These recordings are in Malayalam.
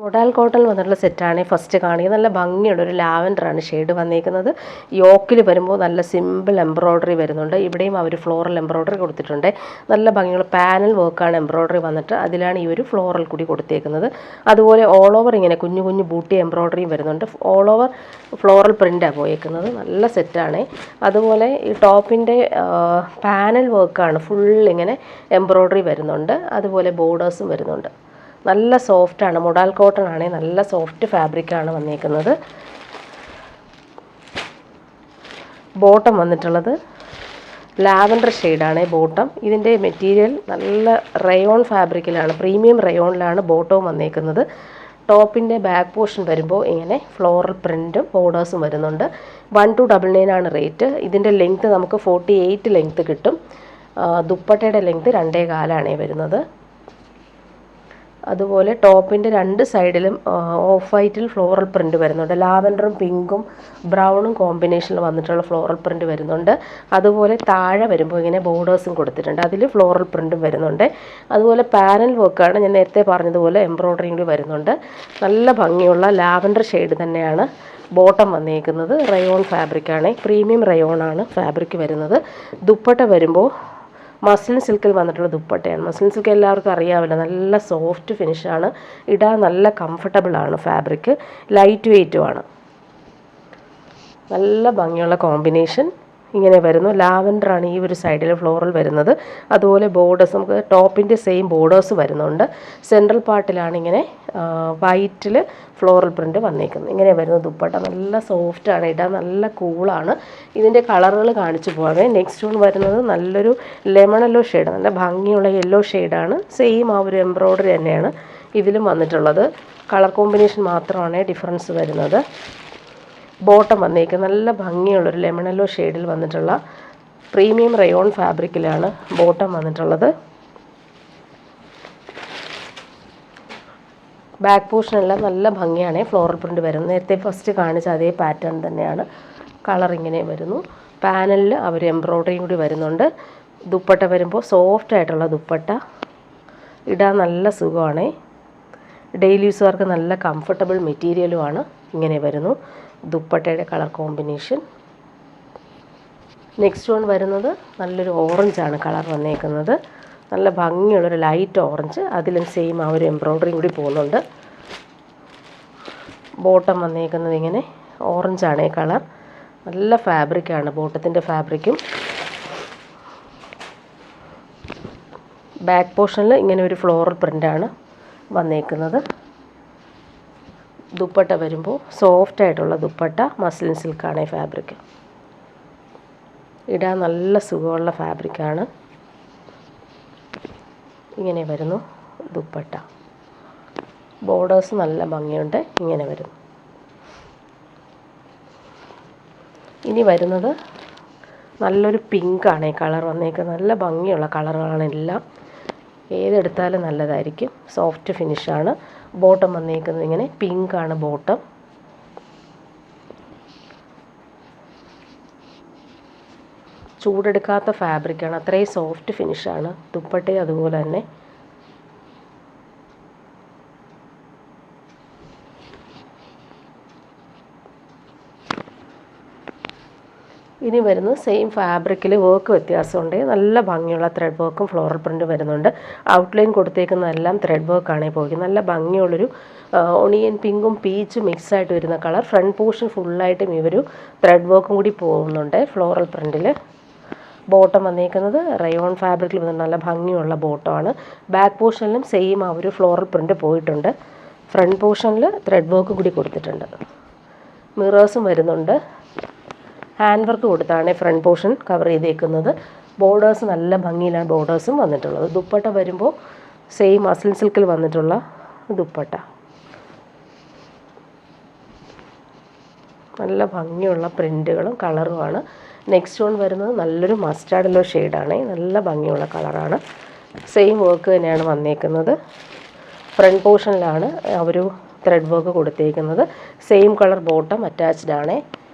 മോഡൽ കോട്ടൺ വന്നിട്ടുള്ള സെറ്റാണ് ഫസ്റ്റ് കാണിക്കുന്നത്. നല്ല ഭംഗിയുള്ള ഒരു ലാവൻഡറാണ് ഷെയ്ഡ് വന്നിരിക്കുന്നത്. യോക്കിൽ വരുമ്പോൾ നല്ല സിമ്പിൾ എംബ്രോയ്ഡറി വരുന്നുണ്ട്. ഇവിടെയും അവർ ഫ്ലോറൽ എംബ്രോയ്ഡറി കൊടുത്തിട്ടുണ്ട്. നല്ല ഭംഗിയുള്ള പാനൽ വർക്കാണ് എംബ്രോയ്ഡറി വന്നിട്ട് അതിലാണ് ഈ ഒരു ഫ്ലോറൽ കൂടി കൊടുത്തേക്കുന്നത്. അതുപോലെ ഓൾ ഓവർ ഇങ്ങനെ കുഞ്ഞു കുഞ്ഞു ബൂട്ടി എംബ്രോയ്ഡറിയും വരുന്നുണ്ട്. ഓൾ ഓവർ ഫ്ലോറൽ പ്രിൻ്റാണ് പോയേക്കുന്നത്. നല്ല സെറ്റാണ്. അതുപോലെ ഈ ടോപ്പിൻ്റെ പാനൽ വർക്കാണ് ഫുൾ ഇങ്ങനെ എംബ്രോയ്ഡറി വരുന്നുണ്ട്. അതുപോലെ ബോർഡേഴ്സും വരുന്നുണ്ട്. നല്ല സോഫ്റ്റാണ്. മോഡൽ കോട്ടൺ ആണെങ്കിൽ നല്ല സോഫ്റ്റ് ഫാബ്രിക്കാണ് വന്നിരിക്കുന്നത്. ബോട്ടം വന്നിട്ടുള്ളത് ലാവൻഡർ ഷെയ്ഡാണ് ബോട്ടം. ഇതിൻ്റെ മെറ്റീരിയൽ നല്ല റയോൺ ഫാബ്രിക്കിലാണ്, പ്രീമിയം റയോണിലാണ് ബോട്ടവും വന്നിരിക്കുന്നത്. ടോപ്പിൻ്റെ ബാക്ക് പോർഷൻ വരുമ്പോൾ ഇങ്ങനെ ഫ്ലോറൽ പ്രിൻറ്റും ബോർഡേഴ്സും വരുന്നുണ്ട്. 1299 ആണ് റേറ്റ്. ഇതിൻ്റെ ലെങ്ത്ത് നമുക്ക് 48 ലെങ്ത്ത് കിട്ടും. ദുപ്പട്ടയുടെ ലെങ്ത്ത് 2.25 വരുന്നത്. അതുപോലെ ടോപ്പിൻ്റെ രണ്ട് സൈഡിലും ഓഫ് വൈറ്റിൽ ഫ്ലോറൽ പ്രിൻ്റ് വരുന്നുണ്ട്. ലാവൻഡറും പിങ്കും ബ്രൗണും കോമ്പിനേഷനിൽ വന്നിട്ടുള്ള ഫ്ലോറൽ പ്രിൻ്റ് വരുന്നുണ്ട്. അതുപോലെ താഴെ വരുമ്പോൾ ഇങ്ങനെ ബോർഡേഴ്സും കൊടുത്തിട്ടുണ്ട്, അതിൽ ഫ്ലോറൽ പ്രിൻറ്റും വരുന്നുണ്ട്. അതുപോലെ പാനൽ വർക്കാണ്, ഞാൻ നേരത്തെ പറഞ്ഞതുപോലെ എംബ്രോയ്ഡറിയും കൂടി വരുന്നുണ്ട്. നല്ല ഭംഗിയുള്ള ലാവൻഡർ ഷെയ്ഡ് തന്നെയാണ് ബോട്ടം വന്നിരിക്കുന്നത്. റയോൺ ഫാബ്രിക്കാണ്, പ്രീമിയം റയോണാണ് ഫാബ്രിക് വരുന്നത്. ദുപ്പട്ട വരുമ്പോൾ മസ്ലിൻ സിൽക്കിൽ വന്നിട്ടുള്ള ദുപ്പട്ടയാണ്. മസ്ലിൻ സിൽക്ക് എല്ലാവർക്കും അറിയാമല്ലോ, നല്ല സോഫ്റ്റ് ഫിനിഷാണ്, ഇടാൻ നല്ല കംഫർട്ടബിളാണ് ഫാബ്രിക്, ലൈറ്റ് വെയ്റ്റുമാണ്. നല്ല ഭംഗിയുള്ള കോമ്പിനേഷൻ ഇങ്ങനെ വരുന്നു. ലാവൻഡറാണ് ഈ ഒരു സൈഡിൽ ഫ്ലോറൽ വരുന്നത്. അതുപോലെ ബോർഡേഴ്സ് നമുക്ക് ടോപ്പിൻ്റെ സെയിം ബോർഡേഴ്സ് വരുന്നുണ്ട്. സെൻട്രൽ പാർട്ടിലാണ് ഇങ്ങനെ വൈറ്റിൽ ഫ്ലോറൽ പ്രിൻ്റ് വന്നിരിക്കുന്നത്. ഇങ്ങനെ വരുന്ന ദുപ്പട്ട നല്ല സോഫ്റ്റാണ്, ഇടാൻ നല്ല കൂളാണ്. ഇതിൻ്റെ കളറുകൾ കാണിച്ചു പോകാതെ. നെക്സ്റ്റ് വൺ വരുന്നത് നല്ലൊരു ലെമൺ യെല്ലോ ഷെയ്ഡ്, നല്ല ഭംഗിയുള്ള യെല്ലോ ഷെയ്ഡാണ്. സെയിം ആ ഒരു എംബ്രോയ്ഡറി തന്നെയാണ് ഇതിലും വന്നിട്ടുള്ളത്. കളർ കോമ്പിനേഷൻ മാത്രമാണ് ഡിഫറൻസ് വരുന്നത്. ബോട്ടം വന്നേക്ക് നല്ല ഭംഗിയുള്ളൊരു ലെമൺ യെല്ലോ ഷെയ്ഡിൽ വന്നിട്ടുള്ള പ്രീമിയം റയോൺ ഫാബ്രിക്കിലാണ് ബോട്ടം വന്നിട്ടുള്ളത്. ബാക്ക് പോർഷനെല്ലാം നല്ല ഭംഗിയാണ്, ഫ്ലോറൽ പ്രിൻ്റ് വരുന്നത്. നേരത്തെ ഫസ്റ്റ് കാണിച്ച അതേ പാറ്റേൺ തന്നെയാണ്. കളർ ഇങ്ങനെ വരുന്നു. പാനലിൽ അവർ എംബ്രോയ്ഡറിയും കൂടി വരുന്നുണ്ട്. ദുപ്പട്ട വരുമ്പോൾ സോഫ്റ്റ് ആയിട്ടുള്ള ദുപ്പട്ട, ഇടാൻ നല്ല സുഖമാണ്. ഡെയിലി യൂസുകാർക്ക് നല്ല കംഫർട്ടബിൾ മെറ്റീരിയലുമാണ്. ഇങ്ങനെ വരുന്നു ദുപ്പട്ടയുടെ കളർ കോമ്പിനേഷൻ. നെക്സ്റ്റ് വൺ വരുന്നത് നല്ലൊരു ഓറഞ്ചാണ് കളർ വന്നേക്കുന്നത്. നല്ല ഭംഗിയുള്ളൊരു ലൈറ്റ് ഓറഞ്ച്, അതിലും സെയിം ആ ഒരു എംബ്രോയ്ഡറി കൂടി പോകുന്നുണ്ട്. ബോട്ടം വന്നേക്കുന്നത് ഇങ്ങനെ ഓറഞ്ചാണ് ഈ കളർ. നല്ല ഫാബ്രിക്കാണ് ബോട്ടത്തിൻ്റെ ഫാബ്രിക്കും. ബാക്ക് പോർഷനിൽ ഇങ്ങനെ ഒരു ഫ്ലോറൽ പ്രിൻ്റാണ് വന്നേക്കുന്നത്. ദുപ്പട്ട വരുമ്പോൾ സോഫ്റ്റ് ആയിട്ടുള്ള ദുപ്പട്ട, മസ്ലിൻ സിൽക്കാണ് ഈ ഫാബ്രിക്. ഇടാൻ നല്ല സുഖമുള്ള ഫാബ്രിക്കാണ്. ഇങ്ങനെ വരുന്നു ദുപ്പട്ട. ബോർഡേഴ്സ് നല്ല ഭംഗിയുണ്ട്. ഇങ്ങനെ വരുന്നു. ഇനി വരുന്നത് നല്ലൊരു പിങ്കാണ് ഈ കളർ വന്നേക്കുന്നത്. നല്ല ഭംഗിയുള്ള കളറുകളാണ് എല്ലാം. ഏതെടുത്താലും നല്ലതായിരിക്കും. സോഫ്റ്റ് ഫിനിഷാണ്. ബോട്ടം വന്നേക്കുന്നത് ഇങ്ങനെ പിങ്കാണ് ബോട്ടം. ചൂടെടുക്കാത്ത ഫാബ്രിക്കാണ്, അത്രയും സോഫ്റ്റ് ഫിനിഷാണ്. ദുപ്പട്ടയും അതുപോലെ തന്നെ. ഇനി വരുന്നത് സെയിം ഫാബ്രിക്കിൽ വർക്ക് വ്യത്യാസമുണ്ട്. നല്ല ഭംഗിയുള്ള ത്രെഡ് വർക്കും ഫ്ലോറൽ പ്രിൻ്റ് വരുന്നുണ്ട്. ഔട്ട്ലൈൻ കൊടുത്തേക്കുന്നതെല്ലാം ത്രെഡ് വർക്കാണ് പോയി. നല്ല ഭംഗിയുള്ളൊരു ഒണിയൻ പിങ്കും പീച്ചും മിക്സായിട്ട് വരുന്ന കളർ. ഫ്രണ്ട് പോർഷൻ ഫുള്ളായിട്ടും ഇവർ ത്രെഡ് വർക്കും കൂടി പോകുന്നുണ്ട് ഫ്ലോറൽ പ്രിൻ്റിൽ. ബോട്ടം വന്നേക്കുന്നത് റയോൺ ഫാബ്രിക്കിൽ വന്നിട്ട് നല്ല ഭംഗിയുള്ള ബോട്ടമാണ്. ബാക്ക് പോർഷനിലും സെയിം ആ ഒരു ഫ്ലോറൽ പ്രിൻ്റ് പോയിട്ടുണ്ട്. ഫ്രണ്ട് പോർഷനിൽ ത്രെഡ് വർക്ക് കൂടി കൊടുത്തിട്ടുണ്ട്. മിറേഴ്സും വരുന്നുണ്ട്. ഹാൻഡ് വർക്ക് കൊടുത്താണ് ഫ്രണ്ട് പോർഷൻ കവർ ചെയ്തേക്കുന്നത്. ബോർഡേഴ്സ് നല്ല ഭംഗിയിലാണ് ബോർഡേഴ്സും വന്നിട്ടുള്ളത്. ദുപ്പട്ട വരുമ്പോൾ സെയിം മസ്ലിൻ സിൽക്കിൽ വന്നിട്ടുള്ള ദുപ്പട്ട. നല്ല ഭംഗിയുള്ള പ്രിൻറ്റുകളും കളറുമാണ്. നെക്സ്റ്റ് വൺ വരുന്നത് നല്ലൊരു മസ്റ്റാർഡ് യെല്ലോ ഷെയ്ഡാണ്. നല്ല ഭംഗിയുള്ള കളറാണ്. സെയിം വർക്ക് തന്നെയാണ് വന്നേക്കുന്നത്. ഫ്രണ്ട് പോർഷനിലാണ് ഒരു ത്രെഡ് വർക്ക് കൊടുത്തേക്കുന്നത്. സെയിം കളർ ബോട്ടം അറ്റാച്ച്ഡ് ആണ്.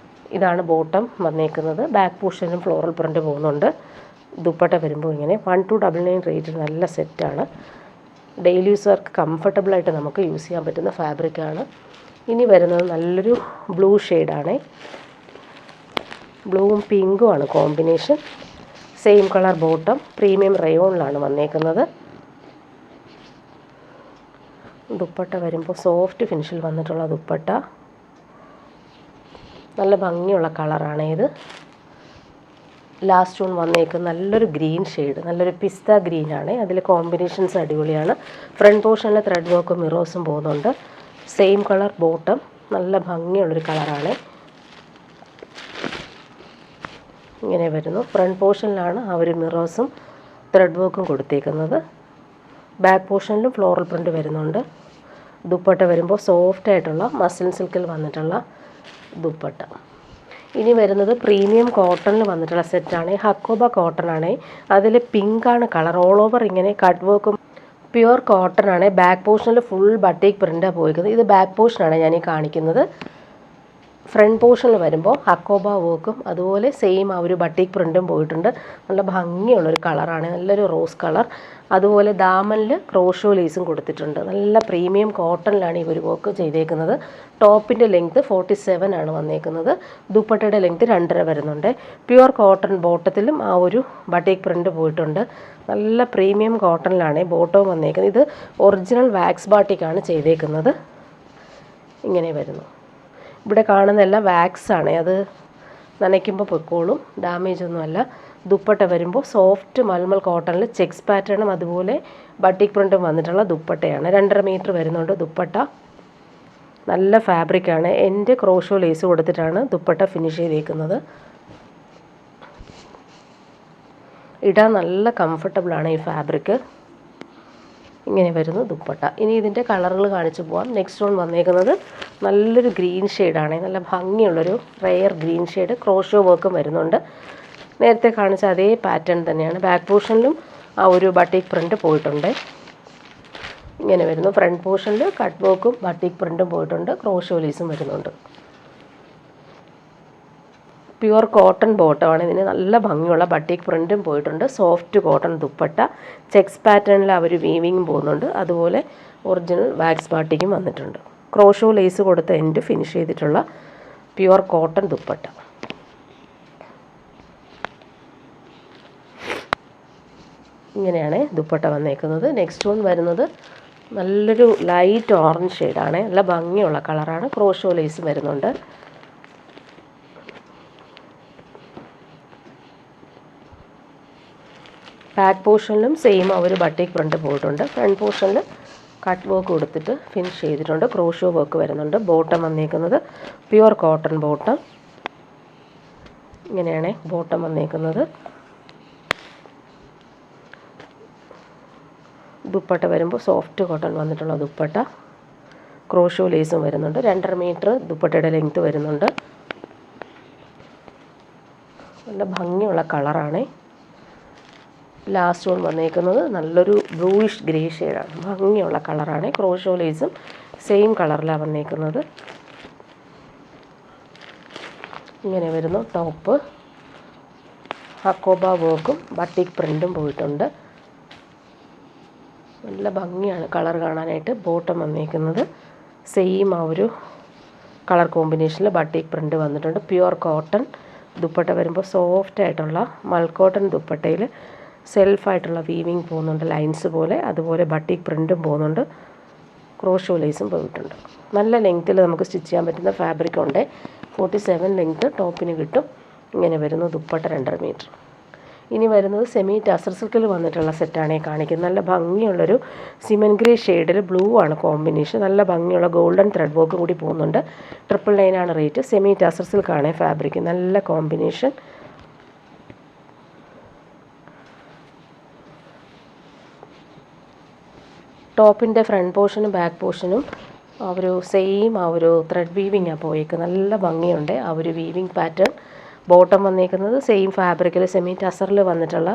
ഇതാണ് ബോട്ടം വന്നേക്കുന്നത്. ബാക്ക് പോർഷനും ഫ്ലോറൽ പ്രിൻ്റ് പോകുന്നുണ്ട്. ദുപ്പട്ട വരുമ്പോൾ ഇങ്ങനെ 1299 റേറ്റ് നല്ല സെറ്റാണ്. ഡെയിലി യൂസർക്ക് കംഫർട്ടബിളായിട്ട് നമുക്ക് യൂസ് ചെയ്യാൻ പറ്റുന്ന ഫാബ്രിക്കാണ്. ഇനി വരുന്നത് നല്ലൊരു ബ്ലൂ ഷെയ്ഡാണ്. ബ്ലൂവും പിങ്കും ആണ് combination. Same colour bottom. Premium റയോണിലാണ് വന്നേക്കുന്നത്. ദുപ്പട്ട വരുമ്പോൾ സോഫ്റ്റ് ഫിനിഷിൽ വന്നിട്ടുള്ള ദുപ്പട്ട. നല്ല ഭംഗിയുള്ള കളറാണ് ഇത്. ലാസ്റ്റ് വന്നേക്കുന്നത് നല്ലൊരു ഗ്രീൻ ഷെയ്ഡ്, നല്ലൊരു പിസ്ത ഗ്രീനാണ്. അതിൽ കോമ്പിനേഷൻസ് അടിപൊളിയാണ്. ഫ്രണ്ട് പോർഷനിൽ ത്രെഡ് വർക്കും മിറോസും പോകുന്നുണ്ട്. Same colour bottom. നല്ല ഭംഗിയുള്ളൊരു കളറാണ്. ഇങ്ങനെ വരുന്നു. ഫ്രണ്ട് പോർഷനിലാണ് ആ ഒരു മിറോസും ത്രെഡ് വർക്കും കൊടുത്തേക്കുന്നത്. ബാക്ക് പോർഷനിലും ഫ്ലോറൽ പ്രിൻ്റ് വരുന്നുണ്ട്. ദുപ്പട്ട വരുമ്പോൾ സോഫ്റ്റ് ആയിട്ടുള്ള മസിൽ സിൽക്കിൽ വന്നിട്ടുള്ള ദുപ്പട്ട. ഇനി വരുന്നത് പ്രീമിയം കോട്ടണിൽ വന്നിട്ടുള്ള സെറ്റാണ്. ഹക്കോബ കോട്ടൺ ആണ്. അതിൽ പിങ്കാണ് കളർ. ഓൾ ഓവർ ഇങ്ങനെ കട്ട് വർക്കും. പ്യുവർ കോട്ടൺ ആണ്. ബാക്ക് പോർഷനിൽ ഫുൾ ബട്ടീക്ക് പ്രിൻ്റാണ് പോയിരിക്കുന്നത്. ഇത് ബാക്ക് പോർഷനാണ് ഞാൻ ഈ കാണിക്കുന്നത്. ഫ്രണ്ട് പോർഷനിൽ വരുമ്പോൾ ഹക്കോബ വർക്കും അതുപോലെ സെയിം ആ ഒരു ബട്ടീക്ക് പ്രിൻറ്റും പോയിട്ടുണ്ട്. നല്ല ഭംഗിയുള്ളൊരു കളറാണ്. നല്ലൊരു റോസ് കളർ. അതുപോലെ ദാമനിൽ ക്രോഷോ ലേസും കൊടുത്തിട്ടുണ്ട്. നല്ല പ്രീമിയം കോട്ടണിലാണ് ഈ ഒരു വർക്ക് ചെയ്തേക്കുന്നത്. ടോപ്പിൻ്റെ ലെങ്ത്ത് 47 ആണ് വന്നേക്കുന്നത്. ദുപ്പട്ടയുടെ ലെങ്ത്ത് 2.5 വരുന്നുണ്ട്. പ്യുവർ കോട്ടൺ ബോട്ടത്തിലും ആ ഒരു ബട്ടീക്ക് പ്രിൻ്റ് പോയിട്ടുണ്ട്. നല്ല പ്രീമിയം കോട്ടണിലാണ് ബോട്ടവും വന്നേക്കുന്നത്. ഇത് ഒറിജിനൽ വാക്സ് ബാട്ടിക്കാണ് ചെയ്തേക്കുന്നത്. ഇങ്ങനെ വരുന്നു. ഇവിടെ കാണുന്നതെല്ലാം വാക്സ് ആണ്. അത് നനയ്ക്കുമ്പോൾ പൊക്കോളും, ഡാമേജ് ഒന്നുമല്ല. ദുപ്പട്ട വരുമ്പോൾ സോഫ്റ്റ് മൽമൽ കോട്ടണിൽ ചെക്സ് പാറ്റേണും അതുപോലെ ബട്ടിക് പ്രിൻറ്റും വന്നിട്ടുള്ള ദുപ്പട്ടയാണ്. 2.5 മീറ്റർ വരുന്നുണ്ട് ദുപ്പട്ട. നല്ല ഫാബ്രിക്കാണ്. എൻ്റെ ക്രോഷോ ലേസ് കൊടുത്തിട്ടാണ് ദുപ്പട്ട ഫിനിഷ് ചെയ്തേക്കുന്നത്. ഇടാൻ നല്ല കംഫർട്ടബിളാണ് ഈ ഫാബ്രിക്ക്. ഇങ്ങനെ വരുന്നു ദുപ്പട്ട. ഇനി ഇതിൻ്റെ കളറുകൾ കാണിച്ചു പോവാം. നെക്സ്റ്റ് വന്നേക്കുന്നത് നല്ലൊരു ഗ്രീൻ ഷെയ്ഡാണ്. നല്ല ഭംഗിയുള്ളൊരു റെയർ ഗ്രീൻ ഷെയ്ഡ്. ക്രോഷോ വർക്കും വരുന്നുണ്ട്. നേരത്തെ കാണിച്ച അതേ പാറ്റേൺ തന്നെയാണ്. ബാക്ക് പോർഷനിലും ആ ഒരു ബട്ടീക്ക് പ്രിൻ്റ് പോയിട്ടുണ്ട്. ഇങ്ങനെ വരുന്നു. ഫ്രണ്ട് പോർഷനിൽ കട്ട് വർക്കും ബട്ടീക്ക് പ്രിൻറ്റും പോയിട്ടുണ്ട്. ക്രോഷോ ലേസും വരുന്നുണ്ട്. പ്യുവർ കോട്ടൺ ബോട്ടമാണ്. ഇതിന് നല്ല ഭംഗിയുള്ള ബട്ടീക്ക് പ്രിൻറ്റും പോയിട്ടുണ്ട്. Soft cotton dupatta. ചെക്സ് പാറ്റേണിൽ അവർ വീവിങ്ങും പോകുന്നുണ്ട്. അതുപോലെ ഒറിജിനൽ വാക്സ് ബാട്ടിക്കും വന്നിട്ടുണ്ട്. ക്രോഷോ ലേസ് കൊടുത്ത എൻഡ് ഫിനിഷ് ചെയ്തിട്ടുള്ള പ്യുവർ കോട്ടൺ ദുപ്പട്ട. ഇങ്ങനെയാണ് ദുപ്പട്ട വന്നേക്കുന്നത്. നെക്സ്റ്റ് വരുന്നത് നല്ലൊരു ലൈറ്റ് ഓറഞ്ച് ഷെയ്ഡാണ്. നല്ല ഭംഗിയുള്ള കളറാണ്. ക്രോഷോ ലേസ് വരുന്നുണ്ട്. ബാക്ക് പോർഷനിലും സെയിം ആ ഒരു ബട്ടീക്ക് പ്രിൻ്റ് പോയിട്ടുണ്ട്. ഫ്രണ്ട് പോർഷനിൽ കട്ട് വർക്ക് കൊടുത്തിട്ട് ഫിനിഷ് ചെയ്തിട്ടുണ്ട്. ക്രോഷോ വർക്ക് വരുന്നുണ്ട്. ബോട്ടം വന്നേക്കുന്നത് പ്യുവർ കോട്ടൺ ബോട്ടം. ഇങ്ങനെയാണ് ബോട്ടം വന്നേക്കുന്നത്. ദുപ്പട്ട വരുമ്പോൾ സോഫ്റ്റ് കോട്ടൺ വന്നിട്ടുള്ള ദുപ്പട്ട. ക്രോഷോ ലേസും വരുന്നുണ്ട്. 2.5 മീറ്റർ ദുപ്പട്ടയുടെ ലെങ്ത്ത് വരുന്നുണ്ട്. നല്ല ഭംഗിയുള്ള കളറാണ്. ലാസ്റ്റ് വന്നേക്കുന്നത് നല്ലൊരു ബ്ലൂയിഷ് ഗ്രേ ഷെയ്ഡാണ്. ഭംഗിയുള്ള കളറാണ്. ക്രോഷോ ലേസും സെയിം കളറിലാണ് വന്നേക്കുന്നത്. ഇങ്ങനെ വരുന്നു ടോപ്പ്. ഹക്കോബ വർക്കും ബട്ടീക്ക് പ്രിൻറ്റും പോയിട്ടുണ്ട്. നല്ല ഭംഗിയാണ് കളർ കാണാനായിട്ട്. ബോട്ടം വന്നേക്കുന്നത് സെയിം ആ ഒരു കളർ കോമ്പിനേഷനിൽ ബട്ടീക്ക് പ്രിൻറ്റ് വന്നിട്ടുണ്ട്. പ്യുവർ കോട്ടൺ ദുപ്പട്ട വരുമ്പോൾ സോഫ്റ്റ് ആയിട്ടുള്ള മൽക്കോട്ടൺ ദുപ്പട്ടയിൽ സെൽഫായിട്ടുള്ള വീവിങ് പോകുന്നുണ്ട്, ലൈൻസ് പോലെ. അതുപോലെ ബട്ടീക്ക് പ്രിൻറ്റും പോകുന്നുണ്ട്. ക്രോഷോ ലേസും പോയിട്ടുണ്ട്. നല്ല ലെങ്ത്തിൽ നമുക്ക് സ്റ്റിച്ച് ചെയ്യാൻ പറ്റുന്ന ഫാബ്രിക് ഉണ്ട്. 47 ലെങ്ത്ത് ടോപ്പിന് കിട്ടും. ഇങ്ങനെ വരുന്നു ദുപ്പട്ട 2.5 മീറ്റർ. ഇനി വരുന്നത് സെമി ടസർ സിൽക്കിൽ വന്നിട്ടുള്ള സെറ്റാണ് കാണിക്കുന്നത്. നല്ല ഭംഗിയുള്ളൊരു സിമൻ ഗ്രേ ഷെയ്ഡിൽ ബ്ലൂ ആണ് കോമ്പിനേഷൻ. നല്ല ഭംഗിയുള്ള ഗോൾഡൻ ത്രെഡ് വർക്കും കൂടി പോകുന്നുണ്ട്. 999 ആണ് റേറ്റ്. സെമി ടസർ സിൽക്കാണ് ഫാബ്രിക്. നല്ല കോമ്പിനേഷൻ. ടോപ്പിൻ്റെ ഫ്രണ്ട് പോർഷനും ബാക്ക് പോർഷനും ആ ഒരു സെയിം ആ ഒരു ത്രെഡ് വീവിങ്ങാണ് പോയേക്കുന്നത്. നല്ല ഭംഗിയുണ്ട് ആ ഒരു വീവിങ് പാറ്റേൺ. ബോട്ടം വന്നേക്കുന്നത് സെയിം ഫാബ്രിക്കിൽ സെമി ടസറിൽ വന്നിട്ടുള്ള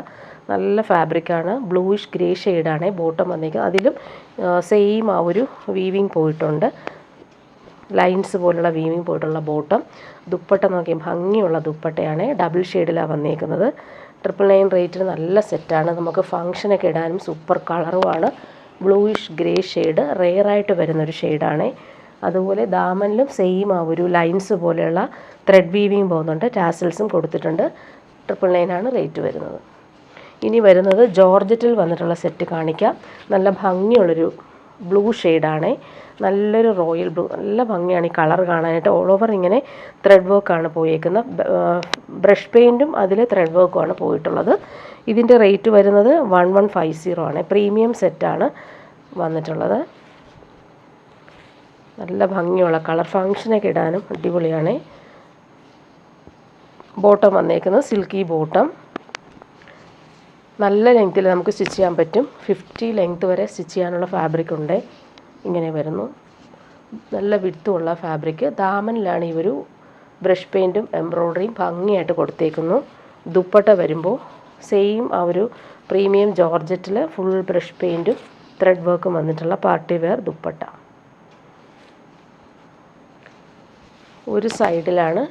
നല്ല ഫാബ്രിക്കാണ്. ബ്ലൂയിഷ് ഗ്രേ ഷെയ്ഡാണ് ബോട്ടം വന്നേക്കുന്നത്. അതിലും സെയിം ആ ഒരു വീവിങ് പോയിട്ടുണ്ട്. ലൈൻസ് പോലുള്ള വീവിങ് പോയിട്ടുള്ള ബോട്ടം. ദുപ്പട്ട നോക്കി ഭംഗിയുള്ള ദുപ്പട്ടയാണ്. ഡബിൾ ഷെയ്ഡിലാണ് വന്നേക്കുന്നത്. 999 റേറ്റിന് നല്ല സെറ്റാണ്. നമുക്ക് ഫങ്ഷനൊക്കെ ഇടാനും സൂപ്പർ കളറുമാണ്. ബ്ലൂയിഷ് ഗ്രേ ഷെയ്ഡ്, റെയറായിട്ട് വരുന്നൊരു ഷെയ്ഡാണ്. അതുപോലെ ദാമനിലും സെയിം ആ ഒരു ലൈൻസ് പോലെയുള്ള ത്രെഡ് വീവിങ് പോകുന്നുണ്ട്. ടാസൽസും കൊടുത്തിട്ടുണ്ട്. 999 ആണ് റേറ്റ് വരുന്നത്. ഇനി വരുന്നത് ജോർജറ്റിൽ വന്നിട്ടുള്ള സെറ്റ് കാണിക്കാം. നല്ല ഭംഗിയുള്ളൊരു ബ്ലൂ ഷെയ്ഡാണ്. നല്ലൊരു റോയൽ ബ്ലൂ, നല്ല ഭംഗിയാണ് ഈ കളർ കാണാനായിട്ട്. ഓൾ ഓവർ ഇങ്ങനെ ത്രെഡ് വർക്കാണ് പോയേക്കുന്നത്. ബ്രഷ് പെയിൻറ്റും അതിൽ ത്രെഡ് വർക്കുമാണ് പോയിട്ടുള്ളത്. ഇതിൻ്റെ റേറ്റ് വരുന്നത് 1150 ആണ്. പ്രീമിയം സെറ്റാണ് വന്നിട്ടുള്ളത്. നല്ല ഭംഗിയുള്ള കളർ, ഫങ്ഷനൊക്കെ ഇടാനും അടിപൊളിയാണ്. ബോട്ടം വന്നേക്കുന്നത് സിൽക്കി ബോട്ടം. നല്ല ലെങ്ത്തിൽ നമുക്ക് സ്റ്റിച്ച് ചെയ്യാൻ പറ്റും. 50 ലെങ്ത്ത് വരെ സ്റ്റിച്ച് ചെയ്യാനുള്ള ഫാബ്രിക് ഉണ്ട്. ഇങ്ങനെ വരുന്നു. നല്ല വിഡ്ത്തുള്ള ഫാബ്രിക്. ദാമനിലാണ് ഈ ഒരു ബ്രഷ് പെയിൻറ്റും എംബ്രോയ്ഡറിയും ഭംഗിയായിട്ട് കൊടുത്തേക്കുന്നു. ദുപ്പട്ട വരുമ്പോൾ സെയിം ആ ഒരു പ്രീമിയം ജോർജറ്റിൽ ഫുൾ ബ്രഷ് പെയിൻറ്റും ത്രെഡ് വർക്കും വന്നിട്ടുള്ള പാർട്ടി വെയർ ദുപ്പട്ട. ഒരു സൈഡിലാണ്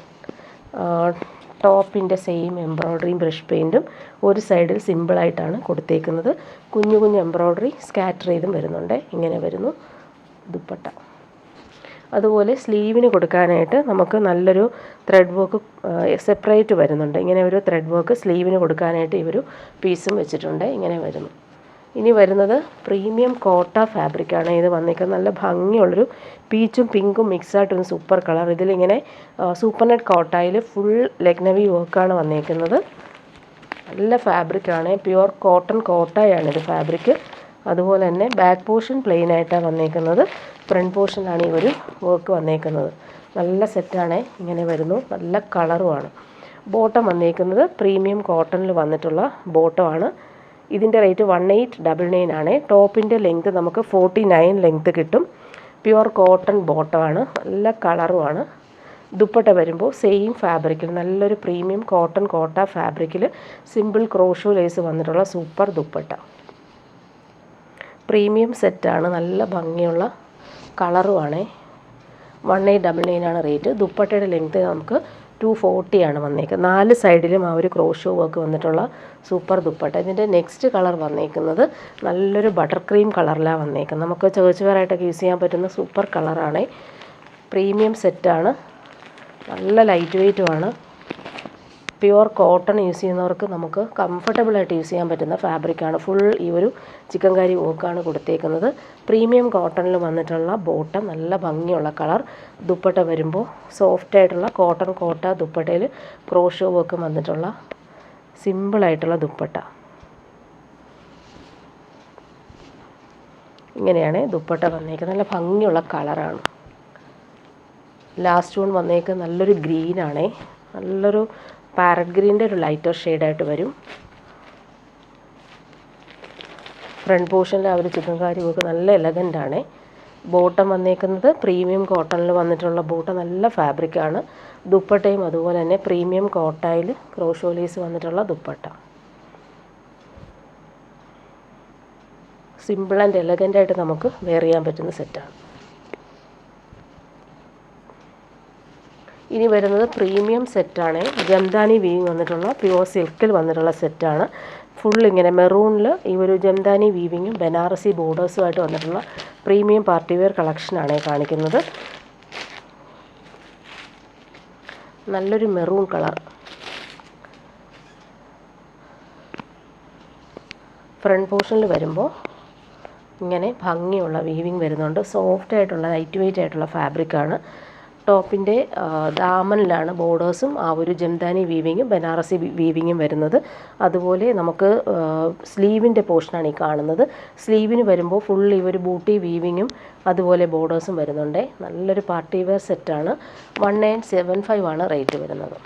ടോപ്പിൻ്റെ സെയിം എംബ്രോയ്ഡറിയും ബ്രഷ് പെയിൻറ്റും, ഒരു സൈഡിൽ സിമ്പിളായിട്ടാണ് കൊടുത്തേക്കുന്നത്. കുഞ്ഞു കുഞ്ഞു എംബ്രോയ്ഡറി സ്കാറ്റർ ചെയ്തും വരുന്നുണ്ട്. ഇങ്ങനെ വരുന്നു ദുപ്പട്ട. അതുപോലെ സ്ലീവിന് കൊടുക്കാനായിട്ട് നമുക്ക് നല്ലൊരു ത്രെഡ് വർക്ക് സെപ്പറേറ്റ് വരുന്നുണ്ട്. ഇങ്ങനെ ഒരു ത്രെഡ് വർക്ക് സ്ലീവിന് കൊടുക്കാനായിട്ട് ഈ ഒരു പീസും വെച്ചിട്ടുണ്ട്. ഇങ്ങനെ വരുന്നു. ഇനി വരുന്നത് പ്രീമിയം കോട്ട ഫാബ്രിക്കാണ്. ഇത് വന്നേക്കുന്നത് നല്ല ഭംഗിയുള്ളൊരു പീച്ചും പിങ്കും മിക്സായിട്ടൊരു സൂപ്പർ കളർ. ഇതിലിങ്ങനെ സൂപ്പർ നെറ്റ് കോട്ടയിൽ ഫുൾ ലക്നവി വർക്കാണ് വന്നേക്കുന്നത്. നല്ല ഫാബ്രിക്കാണ്. പ്യുവർ കോട്ടൺ കോട്ടയാണിത് ഫാബ്രിക്. അതുപോലെ തന്നെ ബാക്ക് പോർഷൻ പ്ലെയിൻ ആയിട്ടാണ് വന്നേക്കുന്നത്. ഫ്രണ്ട് പോർഷനിലാണ് ഈ ഒരു വർക്ക് വന്നേക്കുന്നത്. നല്ല സെറ്റാണ്. ഇങ്ങനെ വരുന്നു. നല്ല കളറുമാണ്. ബോട്ടം വന്നേക്കുന്നത് പ്രീമിയം കോട്ടണിൽ വന്നിട്ടുള്ള ബോട്ടമാണ്. ഇതിൻ്റെ റേറ്റ് 1899 ആണ്. ടോപ്പിൻ്റെ ലെങ്ത്ത് നമുക്ക് 49 ലെങ്ത്ത് കിട്ടും. പ്യുവർ കോട്ടൺ ബോട്ടമാണ്. നല്ല കളറുമാണ്. ദുപ്പട്ട വരുമ്പോൾ സെയിം ഫാബ്രിക്കിൽ നല്ലൊരു പ്രീമിയം കോട്ടൺ കോട്ട ഫാബ്രിക്കിൽ സിമ്പിൾ ക്രോഷോ ലേസ് വന്നിട്ടുള്ള സൂപ്പർ ദുപ്പട്ട. പ്രീമിയം സെറ്റാണ്. നല്ല ഭംഗിയുള്ള കളറുമാണ്. 1899 ആണ് റേറ്റ്. ദുപ്പട്ടയുടെ ലെങ്ത്ത് നമുക്ക് 240 ആണ് വന്നേക്കുന്നത്. 4 സൈഡിലും ആ ഒരു ക്രോഷോ വർക്ക് വന്നിട്ടുള്ള സൂപ്പർ ദുപ്പട്ട. ഇതിൻ്റെ നെക്സ്റ്റ് കളർ വന്നേക്കുന്നത് നല്ലൊരു ബട്ടർ ക്രീം കളറിലാണ് വന്നേക്കുന്നത്. നമുക്ക് ചേർച്ച് വെയറായിട്ടൊക്കെ യൂസ് ചെയ്യാൻ പറ്റുന്ന സൂപ്പർ കളറാണ്. പ്രീമിയം സെറ്റാണ്. നല്ല ലൈറ്റ് വെയ്റ്റുമാണ്. പ്യുവർ കോട്ടൺ യൂസ് ചെയ്യുന്നവർക്ക് നമുക്ക് കംഫർട്ടബിളായിട്ട് യൂസ് ചെയ്യാൻ പറ്റുന്ന ഫാബ്രിക്കാണ്. ഫുൾ ഈ ഒരു ചിക്കൻകാരി വർക്കാണ് കൊടുത്തേക്കുന്നത്. പ്രീമിയം കോട്ടണിൽ വന്നിട്ടുള്ള ബോട്ടം, നല്ല ഭംഗിയുള്ള കളർ. ദുപ്പട്ട വരുമ്പോൾ സോഫ്റ്റായിട്ടുള്ള കോട്ടൺ കോട്ട ദുപ്പട്ടയിൽ ക്രോഷോ വർക്ക് വന്നിട്ടുള്ള സിമ്പിളായിട്ടുള്ള ദുപ്പട്ട. ഇങ്ങനെയാണ് ദുപ്പട്ട വന്നേക്കുന്നത്. നല്ല ഭംഗിയുള്ള കളറാണ്. ലാസ്റ്റ് വൺ വന്നേക്കുന്നത് നല്ലൊരു ഗ്രീനാണ്. നല്ലൊരു പാരറ്റ് ഗ്രീൻ്റെ ഒരു ലൈറ്റർ ഷെയ്ഡായിട്ട് വരും. ഫ്രണ്ട് പോർഷനിൽ ആ ഒരു ചിക്കൻകാരി വർക്ക് നല്ല എലഗൻ്റാണ്. ബോട്ടം വന്നേക്കുന്നത് പ്രീമിയം കോട്ടണിൽ വന്നിട്ടുള്ള ബോട്ടം, നല്ല ഫാബ്രിക്കാണ്. ദുപ്പട്ടയും അതുപോലെ തന്നെ പ്രീമിയം കോട്ടയിൽ ക്രോഷോ ലേസ് വന്നിട്ടുള്ള ദുപ്പട്ട. സിമ്പിൾ ആൻഡ് എലഗൻ്റായിട്ട് നമുക്ക് വെയർ ചെയ്യാൻ പറ്റുന്ന സെറ്റാണ്. ഇനി വരുന്നത് പ്രീമിയം സെറ്റാണ്. ജംദാനി വീവിങ് വന്നിട്ടുള്ള പ്യുവർ സിൽക്കിൽ വന്നിട്ടുള്ള സെറ്റാണ്. ഫുൾ ഇങ്ങനെ മെറൂണിൽ ഈ ഒരു ജംദാനി വീവിങ്ങും ബനാറസി ബോർഡേഴ്സുമായിട്ട് വന്നിട്ടുള്ള പ്രീമിയം പാർട്ടി വെയർ കളക്ഷനാണ് കാണിക്കുന്നത്. നല്ലൊരു മെറൂൺ കളർ. ഫ്രണ്ട് പോർഷനിൽ വരുമ്പോൾ ഇങ്ങനെ ഭംഗിയുള്ള വീവിങ് വരുന്നുണ്ട്. സോഫ്റ്റായിട്ടുള്ള ലൈറ്റ് വെയ്റ്റ് ആയിട്ടുള്ള ഫാബ്രിക്കാണ്. ടോപ്പിൻ്റെ ദാമനിലാണ് ബോർഡേഴ്സും ആ ഒരു ജംദാനി വീവിങ്ങും ബനാറസി വീവിങ്ങും വരുന്നത്. അതുപോലെ നമുക്ക് സ്ലീവിൻ്റെ പോർഷനാണ് ഈ കാണുന്നത്. സ്ലീവിന് വരുമ്പോൾ ഫുൾ ഈ ഒരു ബൂട്ടി വീവിങ്ങും അതുപോലെ ബോർഡേഴ്സും വരുന്നുണ്ട്. നല്ലൊരു പാർട്ടി വെയർ സെറ്റാണ്. 1975 ആണ് റേറ്റ് വരുന്നത്.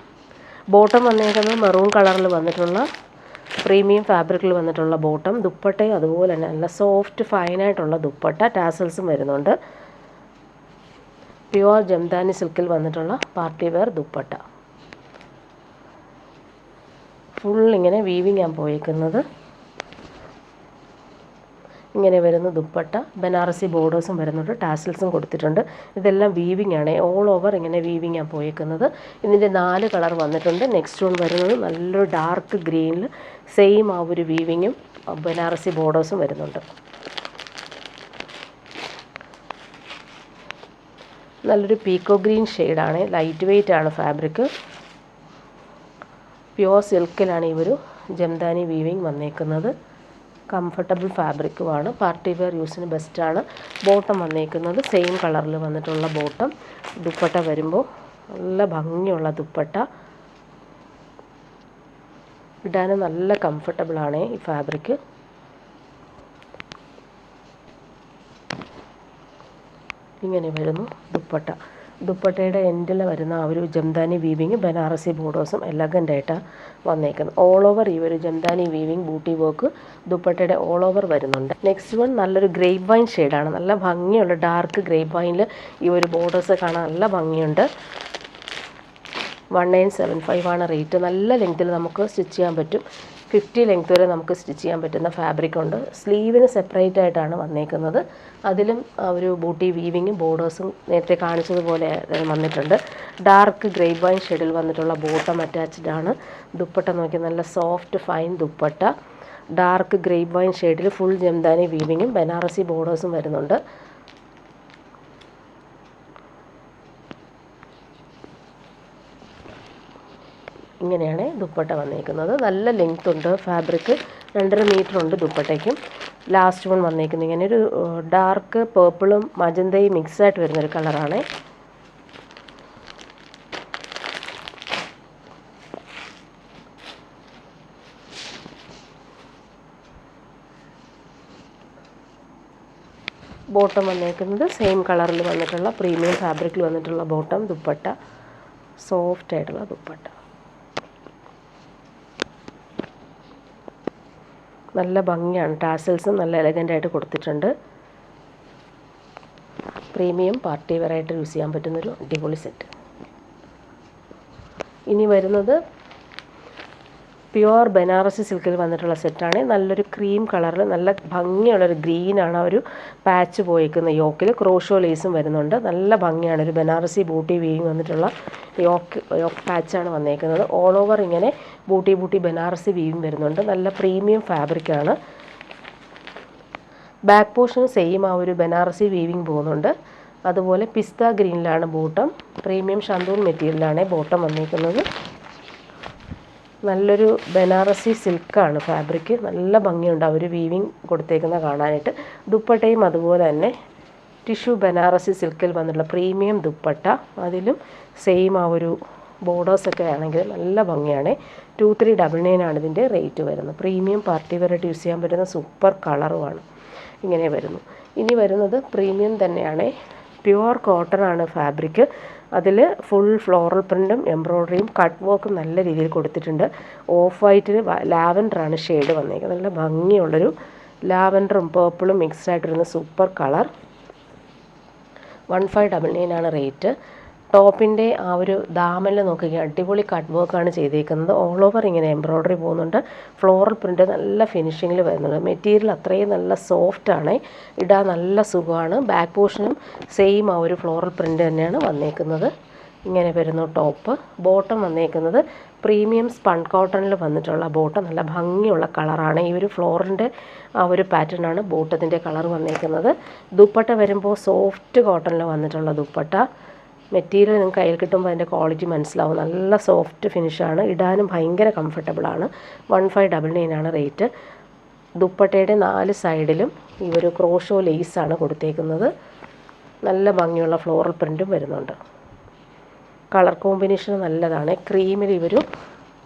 ബോട്ടം വന്നേക്കുന്നത് മെറൂൺ കളറിൽ വന്നിട്ടുള്ള പ്രീമിയം ഫാബ്രിക്കിൽ വന്നിട്ടുള്ള ബോട്ടം. ദുപ്പട്ടയും അതുപോലെ തന്നെ നല്ല സോഫ്റ്റ് ഫൈനായിട്ടുള്ള ദുപ്പട്ട. ടാസൽസും വരുന്നുണ്ട്. പ്യുവർ ജംദാനി സിൽക്കിൽ വന്നിട്ടുള്ള പാർട്ടി വെയർ ദുപ്പട്ട. ഫുൾ ഇങ്ങനെ വീവിങ് ആണ് പോയേക്കുന്നത്. ഇങ്ങനെ വരുന്ന ദുപ്പട്ട. ബനാറസി ബോർഡേഴ്സും വരുന്നുണ്ട്. ടാസൽസും കൊടുത്തിട്ടുണ്ട്. ഇതെല്ലാം വീവിങ് ആണ്. ഓൾ ഓവർ ഇങ്ങനെ വീവിങ് ആണ് പോയേക്കുന്നത്. ഇതിൻ്റെ 4 കളർ വന്നിട്ടുണ്ട്. നെക്സ്റ്റ് വൺ വരുന്നത് നല്ലൊരു ഡാർക്ക് ഗ്രീനിൽ സെയിം ആ ഒരു വീവിങ്ങും ബനാറസി ബോർഡേഴ്സും വരുന്നുണ്ട്. നല്ലൊരു പീക്കോ ഗ്രീൻ ഷെയ്ഡാണ്, ലൈറ്റ് വെയ്റ്റ് ആണ് ഫാബ്രിക്. പ്യുവർ സിൽക്കിലാണ് ഈ ഒരു ജംദാനി വീവിങ് വന്നേക്കുന്നത്. കംഫർട്ടബിൾ ഫാബ്രിക്കുമാണ്, പാർട്ടി വെയർ യൂസിന് ബെസ്റ്റാണ്. ബോട്ടം വന്നേക്കുന്നത് സെയിം കളറിൽ വന്നിട്ടുള്ള ബോട്ടം. ദുപ്പട്ട വരുമ്പോൾ നല്ല ഭംഗിയുള്ള ദുപ്പട്ട, ഇടാനും നല്ല കംഫർട്ടബിളാണ് ഈ ഫാബ്രിക്. ഇങ്ങനെ വരുന്നു ദുപ്പട്ട. ദുപ്പട്ടയുടെ എൻഡിൽ വരുന്ന ആ ഒരു ജംദാനി വീവിങ് ബനാറസി ബോർഡേഴ്സും എലഗൻ്റായിട്ടാണ് വന്നേക്കുന്നത്. ഓൾ ഓവർ ഈ ഒരു ജംദാനി വീവിങ് ബൂട്ടി വർക്ക് ദുപ്പട്ടയുടെ ഓൾ ഓവർ വരുന്നുണ്ട്. നെക്സ്റ്റ് വൺ നല്ലൊരു ഗ്രേപ്പ് വൈൻ ഷെയ്ഡാണ്, നല്ല ഭംഗിയുള്ള ഡാർക്ക് ഗ്രേപ്പ് വൈനിൽ ഈ ഒരു ബോർഡേഴ്സ് കാണാൻ നല്ല ഭംഗിയുണ്ട്. 1975 ആണ് റേറ്റ്. നല്ല ലെങ്ത്തിൽ നമുക്ക് സ്റ്റിച്ച് ചെയ്യാൻ പറ്റും, 50 ലെങ്ത് വരെ നമുക്ക് സ്റ്റിച്ച് ചെയ്യാൻ പറ്റുന്ന ഫാബ്രിക് ഉണ്ട്. സ്ലീവിന് സെപ്പറേറ്റ് ആയിട്ടാണ് വന്നേക്കുന്നത്. അതിലും ഒരു ബൂട്ടി വീവിങ്ങും ബോർഡേഴ്സും നേരത്തെ കാണിച്ചതുപോലെ വന്നിട്ടുണ്ട്. ഡാർക്ക് ഗ്രേപ്പ് വൈൻ ഷെയ്ഡിൽ വന്നിട്ടുള്ള ബോട്ടം അറ്റാച്ച്ഡ് ആണ്. ദുപ്പട്ട നോക്കി നല്ല soft fine dupatta, dark grape wine ഷെയ്ഡിൽ ഫുൾ ജംദാനി വീവിങ്ങും ബനാറസി ബോർഡേഴ്സും വരുന്നുണ്ട്. ഇങ്ങനെയാണ് ദുപ്പട്ട വന്നേക്കുന്നത്. നല്ല ലെങ്ത് ഉണ്ട് ഫാബ്രിക്, 2.5 മീറ്റർ ഉണ്ട് ദുപ്പട്ടയ്ക്കും. ലാസ്റ്റ് വൺ വന്നേക്കുന്നത് ഇങ്ങനെ ഒരു ഡാർക്ക് പേർപ്പിളും മജന്തയും മിക്സായിട്ട് വരുന്നൊരു കളറാണ്. ബോട്ടം വന്നേക്കുന്നത് സെയിം കളറിൽ വന്നിട്ടുള്ള പ്രീമിയം ഫാബ്രിക്കിൽ വന്നിട്ടുള്ള ബോട്ടം, ദുപ്പട്ട സോഫ്റ്റ് ആയിട്ടുള്ള ദുപ്പട്ട. നല്ല ഭംഗിയാണ്, ടാസൽസും നല്ല എലഗൻ്റായിട്ട് കൊടുത്തിട്ടുണ്ട്. പ്രീമിയം പാർട്ടി വെയറായിട്ട് യൂസ് ചെയ്യാൻ പറ്റുന്നൊരു അടിപൊളി സെറ്റ്. ഇനി വരുന്നത് പ്യുവർ ബനാറസി സിൽക്കിൽ വന്നിട്ടുള്ള സെറ്റാണ്. നല്ലൊരു ക്രീം കളറിൽ നല്ല ഭംഗിയുള്ളൊരു ഗ്രീനാണ് ആ ഒരു പാച്ച് പോയിക്കുന്ന യോക്കിൽ. ക്രോഷോ ലേസും വരുന്നുണ്ട്. നല്ല ഭംഗിയാണ്, ഒരു ബനാറസി ബൂട്ടി വീവിങ് വന്നിട്ടുള്ള യോക്ക് പാച്ചാണ് വന്നേക്കുന്നത്. ഓൾ ഓവർ ഇങ്ങനെ ബൂട്ടി ബനാറസി വീവിങ് വരുന്നുണ്ട്. നല്ല പ്രീമിയം ഫാബ്രിക്കാണ്. ബാക്ക് പോർഷൻ സെയിം ആ ഒരു ബനാറസി വീവിങ് പോകുന്നുണ്ട്. അതുപോലെ പിസ്ത ഗ്രീനിലാണ് ബോട്ടം. പ്രീമിയം ഷന്തൂൺ മെറ്റീരിയലാണ് ബോട്ടം വന്നേക്കുന്നത്. നല്ലൊരു ബനാറസി സിൽക്കാണ് ഫാബ്രിക്, നല്ല ഭംഗിയുണ്ട് ആ ഒരു വീവിങ് കൊടുത്തേക്കുന്ന കാണാനായിട്ട്. ദുപ്പട്ടയും അതുപോലെ തന്നെ ടിഷ്യൂ ബനാറസി സിൽക്കിൽ വന്നിട്ടുള്ള പ്രീമിയം ദുപ്പട്ട, അതിലും സെയിം ആ ഒരു ബോർഡേഴ്സൊക്കെ ആണെങ്കിൽ നല്ല ഭംഗിയാണ്. 2399 ആണ് ഇതിൻ്റെ റേറ്റ് വരുന്നത്. പ്രീമിയം പാർട്ടി വെയറായിട്ട് യൂസ് ചെയ്യാൻ പറ്റുന്ന സൂപ്പർ കളറുമാണ്. ഇങ്ങനെ വരുന്നു. ഇനി വരുന്നത് പ്രീമിയം തന്നെയാണ്, പ്യുവർ കോട്ടൺ ആണ് ഫാബ്രിക്. അതിൽ ഫുൾ ഫ്ലോറൽ പ്രിൻറ്റും എംബ്രോയ്ഡറിയും കട്ട് വർക്കും നല്ല രീതിയിൽ കൊടുത്തിട്ടുണ്ട്. ഓഫ് വൈറ്റിൽ ലാവൻഡറാണ് ഷെയ്ഡ് വന്നേക്കുന്നത്. നല്ല ഭംഗിയുള്ളൊരു ലാവൻഡറും പേർപ്പിളും മിക്സ്ഡ് ആയിട്ടിരുന്ന സൂപ്പർ കളർ. 1599 ആണ് റേറ്റ്. ടോപ്പിൻ്റെ ആ ഒരു ദാമനിൽ നോക്കുക, അടിപൊളി കട്ട് വർക്കാണ് ചെയ്തേക്കുന്നത്. ഓൾ ഓവർ ഇങ്ങനെ എംബ്രോയ്ഡറി പോകുന്നുണ്ട്. ഫ്ലോറൽ പ്രിൻറ്റ് നല്ല ഫിനിഷിങ്ങിൽ വരുന്നുണ്ട്. മെറ്റീരിയൽ അത്രയും നല്ല സോഫ്റ്റാണ്, ഇടാൻ നല്ല സുഖമാണ്. ബാക്ക് പോർഷനും സെയിം ആ ഒരു ഫ്ലോറൽ പ്രിൻറ്റ് തന്നെയാണ് വന്നേക്കുന്നത്. ഇങ്ങനെ വരുന്നു ടോപ്പ്. ബോട്ടം വന്നേക്കുന്നത് പ്രീമിയം സ്പൺ കോട്ടണിൽ വന്നിട്ടുള്ള ബോട്ടം, നല്ല ഭംഗിയുള്ള കളറാണ്. ഈ ഒരു ഫ്ലോറിൻ്റെ ആ ഒരു പാറ്റേൺ ആണ് ബോട്ടത്തിൻ്റെ കളർ വന്നേക്കുന്നത്. ദുപ്പട്ട വരുമ്പോൾ സോഫ്റ്റ് കോട്ടണിൽ വന്നിട്ടുള്ള ദുപ്പട്ട. മെറ്റീരിയൽ നിങ്ങൾക്ക് കയ്യിൽ കിട്ടുമ്പോൾ അതിൻ്റെ ക്വാളിറ്റി മനസ്സിലാവും. നല്ല സോഫ്റ്റ് ഫിനിഷാണ്, ഇടാനും ഭയങ്കര കംഫർട്ടബിളാണ്. 1599 ആണ് റേറ്റ്. ദുപ്പട്ടയുടെ 4 സൈഡിലും ഈ ഒരു ക്രോഷോ ലേസാണ് കൊടുത്തേക്കുന്നത്. നല്ല ഭംഗിയുള്ള ഫ്ലോറൽ പ്രിൻറ്റും വരുന്നുണ്ട്. കളർ കോമ്പിനേഷൻ നല്ലതാണ്. ക്രീമിൽ ഇവർ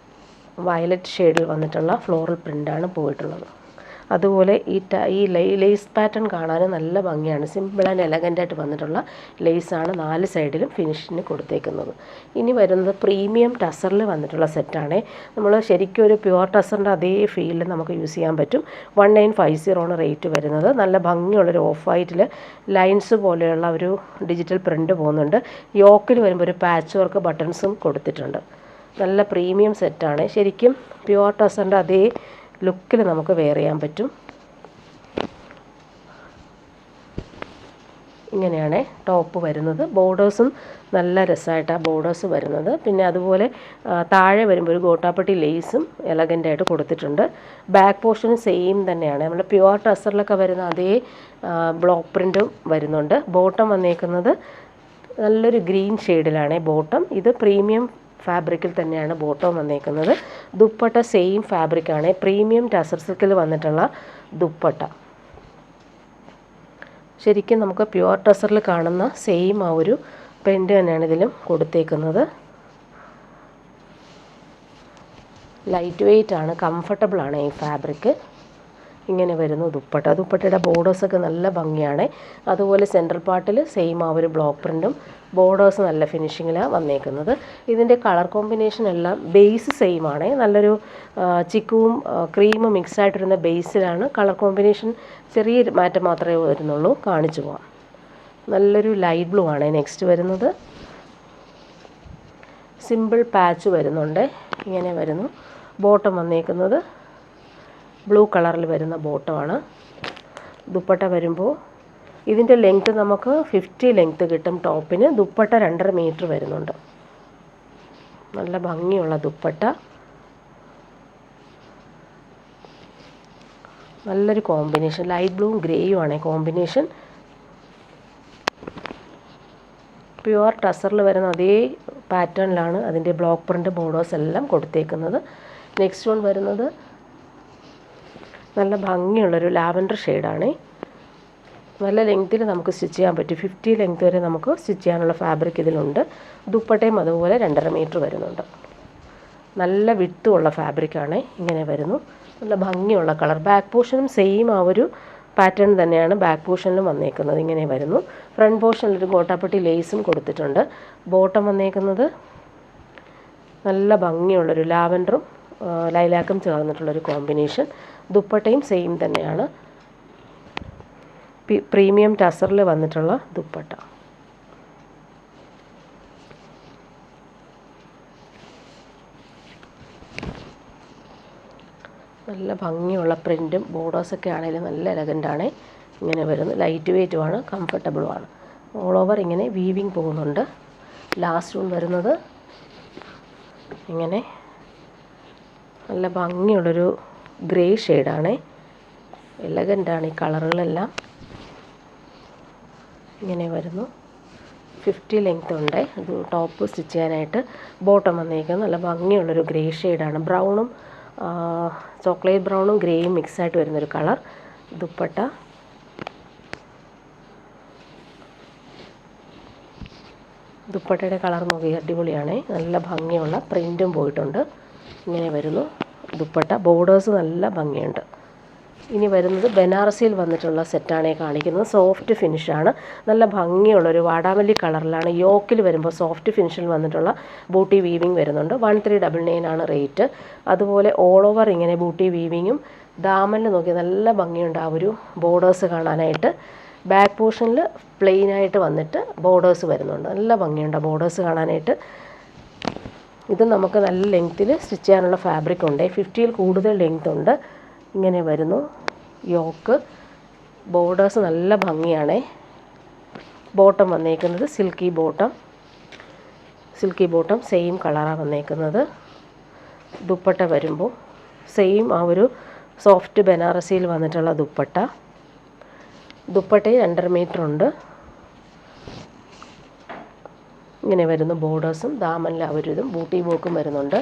വയലറ്റ് ഷെയ്ഡിൽ വന്നിട്ടുള്ള ഫ്ലോറൽ പ്രിൻ്റാണ് പോയിട്ടുള്ളത്. അതുപോലെ ഈ ലേസ് പാറ്റേൺ കാണാൻ നല്ല ഭംഗിയാണ്. സിമ്പിൾ ആൻഡ് എലഗൻ്റായിട്ട് വന്നിട്ടുള്ള ലേസാണ് 4 സൈഡിലും ഫിനിഷിന് കൊടുത്തേക്കുന്നത്. ഇനി വരുന്നത് പ്രീമിയം ടസറിൽ വന്നിട്ടുള്ള സെറ്റാണ്. നമ്മൾ ശരിക്കും ഒരു പ്യുവർ ടസറിൻ്റെ അതേ ഫീലിൽ നമുക്ക് യൂസ് ചെയ്യാൻ പറ്റും. 1950 ആണ് റേറ്റ് വരുന്നത്. നല്ല ഭംഗിയുള്ളൊരു ഓഫ് വൈറ്റിൽ ലൈൻസ് പോലെയുള്ള ഒരു ഡിജിറ്റൽ പ്രിൻ്റ് പോകുന്നുണ്ട്. യോക്കിൽ വരുമ്പോൾ ഒരു പാച്ച് വർക്ക് ബട്ടൺസും കൊടുത്തിട്ടുണ്ട്. നല്ല പ്രീമിയം സെറ്റാണ്. ശരിക്കും പ്യുവർ ടസറിൻ്റെ അതേ ലുക്കിൽ നമുക്ക് വെയർ ചെയ്യാൻ പറ്റും. ഇങ്ങനെയാണ് ടോപ്പ് വരുന്നത്. ബോർഡേഴ്സും നല്ല രസമായിട്ടാണ് ബോർഡേഴ്സ് വരുന്നത്. പിന്നെ അതുപോലെ താഴെ വരുമ്പോൾ ഒരു ഗോട്ടാപ്പട്ടി ലേസും എലഗൻ്റായിട്ട് കൊടുത്തിട്ടുണ്ട്. ബാക്ക് പോർഷനും സെയിം തന്നെയാണ്. നമ്മൾ പ്യുവർ ടസറിലൊക്കെ വരുന്ന അതേ ബ്ലോക്ക് പ്രിൻറ്റും വരുന്നുണ്ട്. ബോട്ടം വന്നേക്കുന്നത് നല്ലൊരു ഗ്രീൻ ഷെയ്ഡിലാണ് ബോട്ടം. ഇത് പ്രീമിയം ഫാബ്രിക്കിൽ തന്നെയാണ് ബോട്ടം വന്നേക്കുന്നത്. ദുപ്പട്ട സെയിം ഫാബ്രിക്കാണ്, പ്രീമിയം ടസർ സിൽക്കിൽ വന്നിട്ടുള്ള ദുപ്പട്ട. ശരിക്കും നമുക്ക് പ്യുവർ ടസറിൽ കാണുന്ന സെയിം ആ ഒരു പ്രിൻ്റ് തന്നെയാണ് ഇതിലും കൊടുത്തേക്കുന്നത്. ലൈറ്റ് വെയ്റ്റ് ആണ്, കംഫർട്ടബിൾ ആണ് ഈ ഫാബ്രിക്. ഇങ്ങനെ വരുന്നു ദുപ്പട്ട. ദുപ്പട്ടയുടെ ബോർഡേഴ്സൊക്കെ നല്ല ഭംഗിയാണ്. അതുപോലെ സെൻട്രൽ പാർട്ടിൽ സെയിം ആ ഒരു ബ്ലോക്ക് പ്രിൻറ്റും ബോർഡേഴ്സ് നല്ല ഫിനിഷിങ്ങിലാണ് വന്നേക്കുന്നത്. ഇതിൻ്റെ കളർ കോമ്പിനേഷൻ എല്ലാം ബേസ് സെയിം ആണ്. നല്ലൊരു ചിക്കുവും ക്രീമും മിക്സ് ആയിട്ടിരുന്ന ബേസിലാണ്. കളർ കോമ്പിനേഷൻ ചെറിയൊരു മാറ്റം മാത്രമേ വരുന്നുള്ളൂ. കാണിച്ചു പോവാം. നല്ലൊരു ലൈറ്റ് ബ്ലൂ ആണ് നെക്സ്റ്റ് വരുന്നത്. സിമ്പിൾ പാച്ച് വരുന്നുണ്ട്. ഇങ്ങനെ വരുന്നു. ബോട്ടം വന്നേക്കുന്നത് ബ്ലൂ കളറിൽ വരുന്ന ബോട്ടമാണ്. ദുപ്പട്ട വരുമ്പോൾ ഇതിൻ്റെ ലെങ്ത്ത് നമുക്ക് 50 ലെങ്ത്ത് കിട്ടും ടോപ്പിന്. ദുപ്പട്ട 2.5 മീറ്റർ വരുന്നുണ്ട്. നല്ല ഭംഗിയുള്ള ദുപ്പട്ട. നല്ലൊരു കോമ്പിനേഷൻ, ലൈറ്റ് ബ്ലൂവും ഗ്രേയും ആണ് കോമ്പിനേഷൻ. പ്യുവർ ടസറിൽ വരുന്ന അതേ പാറ്റേണിലാണ് അതിൻ്റെ ബ്ലോക്ക് പ്രിൻ്റ് ബോർഡേഴ്സ് എല്ലാം കൊടുത്തേക്കുന്നത്. നെക്സ്റ്റ് വൺ വരുന്നത് നല്ല ഭംഗിയുള്ളൊരു ലാവൻഡർ ഷെയ്ഡാണ്. നല്ല ലെങ്ത്തിൽ നമുക്ക് സ്റ്റിച്ച് ചെയ്യാൻ പറ്റും. 50 ലെങ്ത്ത് വരെ നമുക്ക് സ്റ്റിച്ച് ചെയ്യാനുള്ള ഫാബ്രിക് ഇതിലുണ്ട്. ദുപ്പട്ടയും അതുപോലെ 2.5 മീറ്റർ വരുന്നുണ്ട്. നല്ല വിട്ടുള്ള ഫാബ്രിക്കാണ്. ഇങ്ങനെ വരുന്നു. നല്ല ഭംഗിയുള്ള കളർ. ബാക്ക് പോർഷനും സെയിം ആ ഒരു പാറ്റേൺ തന്നെയാണ് ബാക്ക് പോർഷനിലും വന്നേക്കുന്നത്. ഇങ്ങനെ വരുന്നു. ഫ്രണ്ട് പോർഷനിലൊരു ഗോട്ടാപ്പട്ടി ലേസും കൊടുത്തിട്ടുണ്ട്. ബോട്ടം വന്നേക്കുന്നത് നല്ല ഭംഗിയുള്ളൊരു ലാവൻഡറും ലൈലാക്കും ചേർന്നിട്ടുള്ളൊരു കോമ്പിനേഷൻ. ദുപ്പട്ടയും സെയിം തന്നെയാണ്. പ്രീമിയം ടസറിൽ വന്നിട്ടുള്ള ദുപ്പട്ട. നല്ല ഭംഗിയുള്ള പ്രിൻറ്റും ബോർഡേഴ്സൊക്കെ ആണെങ്കിലും നല്ല എലഗൻ്റാണ്. ഇങ്ങനെ വരുന്നു. ലൈറ്റ് വെയ്റ്റുമാണ്, കംഫർട്ടബിളുമാണ്. ഓൾ ഓവർ ഇങ്ങനെ വീവിങ് പോകുന്നുണ്ട്. ലാസ്റ്റ് വൺ വരുന്നത് ഇങ്ങനെ നല്ല ഭംഗിയുള്ളൊരു ഗ്രേ ഷെയ്ഡാണ്. എലഗൻ്റാണ് ഈ കളറുകളെല്ലാം. ഇങ്ങനെ വരുന്നു. 50 ലെങ്ത്ത് ഉണ്ട്. ഇത് ടോപ്പ് സ്റ്റിച്ച് ചെയ്യാനായിട്ട്. ബോട്ടം വന്നേക്കുന്നത് നല്ല ഭംഗിയുള്ളൊരു ഗ്രേ ഷെയ്ഡാണ്. ബ്രൗണും ചോക്ലേറ്റ് ബ്രൗണും ഗ്രേയും മിക്സായിട്ട് വരുന്നൊരു കളർ. ദുപ്പട്ട ദുപ്പട്ടയുടെ കളർ നോക്കി, അടിപൊളിയാണ്. നല്ല ഭംഗിയുള്ള പ്രിൻറ്റും പോയിട്ടുണ്ട്. ഇങ്ങനെ വരുന്നു ദുപ്പട്ട. ബോർഡേഴ്സ് നല്ല ഭംഗിയുണ്ട്. ഇനി വരുന്നത് ബനാറസിയിൽ വന്നിട്ടുള്ള സെറ്റാണ് കാണിക്കുന്നത്. സോഫ്റ്റ് ഫിനിഷാണ്. നല്ല ഭംഗിയുള്ളൊരു വാടാമല്ലി കളറിലാണ്. യോക്കിൽ വരുമ്പോൾ സോഫ്റ്റ് ഫിനിഷിൽ വന്നിട്ടുള്ള ബൂട്ടി വീവിങ് വരുന്നുണ്ട്. 1399 ആണ് റേറ്റ്. അതുപോലെ ഓൾ ഓവർ ഇങ്ങനെ ബൂട്ടി വീവിങ്ങും ദാമനിൽ നോക്കി നല്ല ഭംഗിയുണ്ട് ആ ഒരു ബോർഡേഴ്സ് കാണാനായിട്ട്. ബാക്ക് പോർഷനിൽ പ്ലെയിനായിട്ട് വന്നിട്ട് ബോർഡേഴ്സ് വരുന്നുണ്ട്. നല്ല ഭംഗിയുണ്ട് ബോർഡേഴ്സ് കാണാനായിട്ട്. ഇത് നമുക്ക് നല്ല ലെങ്ത്തിൽ സ്റ്റിച്ച് ചെയ്യാനുള്ള ഫാബ്രിക് ഉണ്ട്. 50ൽ കൂടുതൽ ലെങ്ത് ഉണ്ട്. ഇങ്ങനെ വരുന്നു യോക്ക്. ബോർഡേഴ്സ് നല്ല ഭംഗിയാണ്. ബോട്ടം വന്നേക്കുന്നത് സിൽക്കി ബോട്ടം സെയിം കളറാണ് വന്നേക്കുന്നത്. ദുപ്പട്ട വരുമ്പോൾ സെയിം ആ ഒരു സോഫ്റ്റ് ബനാറസിയിൽ വന്നിട്ടുള്ള ദുപ്പട്ട. ദുപ്പട്ടയും 2.5 മീറ്റർ ഉണ്ട്. ഇങ്ങനെ വരുന്നു ബോർഡേഴ്സും. ദാമനിൽ ആ ഒരു ഇതും ബൂട്ടി വർക്കും വരുന്നുണ്ട്.